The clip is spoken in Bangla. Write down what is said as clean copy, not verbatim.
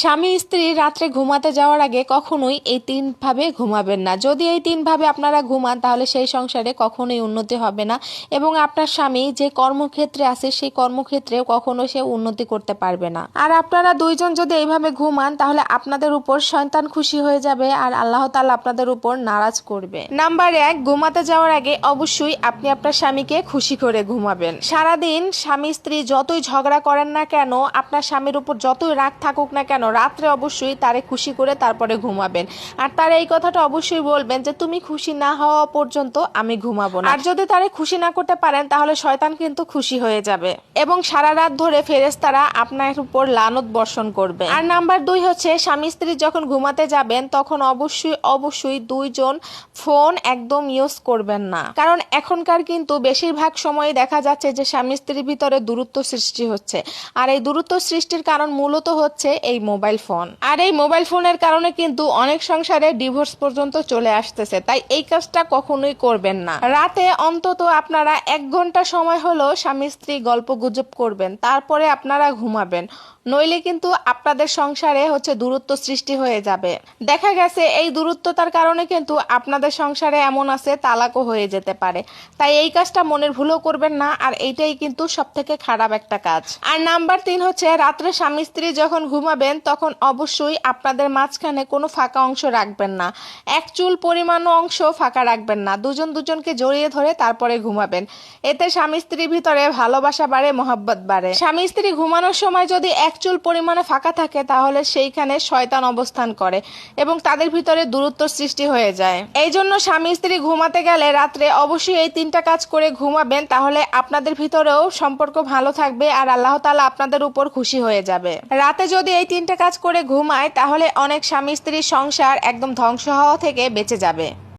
স্বামী স্ত্রী রাত্রে ঘুমাতে যাওয়ার আগে কখনোই এই তিনভাবে ঘুমাবেন না। যদি এই তিনভাবে আপনারা ঘুমান তাহলে সেই সংসারে কখনোই উন্নতি হবে না এবং আপনার স্বামী যে কর্মক্ষেত্রে আছে সেই কর্মক্ষেত্রেও কখনো সে উন্নতি করতে পারবে না। আর আপনারা দুইজন যদি এইভাবে ঘুমান তাহলে আপনাদের উপর শয়তান খুশি হয়ে যাবে আর আল্লাহ তাআলা আপনাদের উপর নারাজ করবে। নাম্বার 1, ঘুমাতে যাওয়ার আগে অবশ্যই আপনি আপনার স্বামীকে খুশি করে ঘুমাবেন। সারাদিন স্বামী স্ত্রী যতই ঝগড়া করেন না কেন, আপনার স্বামীর উপর যতই রাগ থাকুক না কেন, রাত্রে অবশ্যই তারে খুশি করে তারপরে ঘুমাবেন। আর তারে এই কথাটা অবশ্যই বলবেন যে তুমি খুশি না হওয়া পর্যন্ত আমি ঘুমাবো না। আর যদি তারে খুশি না করতে পারেন তাহলে শয়তান কিন্তু খুশি হয়ে যাবে এবং সারা রাত ধরে ফেরেশতারা আপনার উপর লানত বর্ষণ করবে। আর নাম্বার 2 হচ্ছে, স্বামী স্ত্রী যখন ঘুমাতে যাবেন তখন অবশ্যই দুইজন ফোন একদম ইউজ করবেন না। কারণ এখনকার কিন্তু বেশিরভাগ সময় দেখা যাচ্ছে যে স্বামী স্ত্রীর ভিতরে দূরত্ব সৃষ্টি হচ্ছে। আর এই দূরত্ব সৃষ্টির কারণ মূলত হচ্ছে এই মোবাইল ফোন। আর এই মোবাইল ফোনের কারণে কিন্তু অনেক সংসারে ডিভোর্স পর্যন্ত চলে আসতেছে। তাই এই কাজটা কখনোই করবেন না। রাতে অন্তত আপনারা 1 ঘন্টা সময় হলো স্বামী স্ত্রী গল্প গুজব করবেন, তারপরে আপনারা ঘুমাবেন। নইলে কিন্তু আপনাদের সংসারে হচ্ছে দূরত্ব সৃষ্টি হয়ে যাবে। দেখা গেছে এই দূরত্বতার কারণে কিন্তু আপনাদের সংসারে এমন আছে তালাকও হয়ে যেতে পারে। তাই এই কাজটা মনের ভুলও করবেন না, আর এইটাই কিন্তু সবথেকে খারাপ একটা কাজ। আর নাম্বার 3 হচ্ছে, রাত্রে স্বামী স্ত্রী যখন ঘুমাবেন তখন অবশ্যই আপনাদের মাঝখানে কোনো ফাঁকা অংশ রাখবেন না। 1 চুল পরিমাণও অংশ ফাঁকা রাখবেন না। দুজনকে জড়িয়ে ধরে তারপরে ঘুমাবেন। এতে স্বামী স্ত্রীর ভিতরে ভালোবাসা বাড়ে, মহব্বত বাড়ে। স্বামী স্ত্রী ঘুমানোর সময় যদি 1 চুল পরিমাণে ফাঁকা থাকে তাহলে সেইখানে শয়তান অবস্থান করে এবং তাদের ভিতরে দূরত্ব সৃষ্টি হয়ে যায়। এই জন্য স্বামী স্ত্রী ঘুমাতে গেলে রাত্রে অবশ্যই এই 3টা কাজ করে ঘুমাবেন, তাহলে আপনাদের ভিতরেও সম্পর্ক ভালো থাকবে আর আল্লাহ তাআলা আপনাদের উপর খুশি হয়ে যাবে। রাতে যদি এই 3টা কাজ করে ঘুমায় তাহলে অনেক স্বামী স্ত্রীর সংসার একদম ধ্বংস হওয়া থেকে বেঁচে যাবে।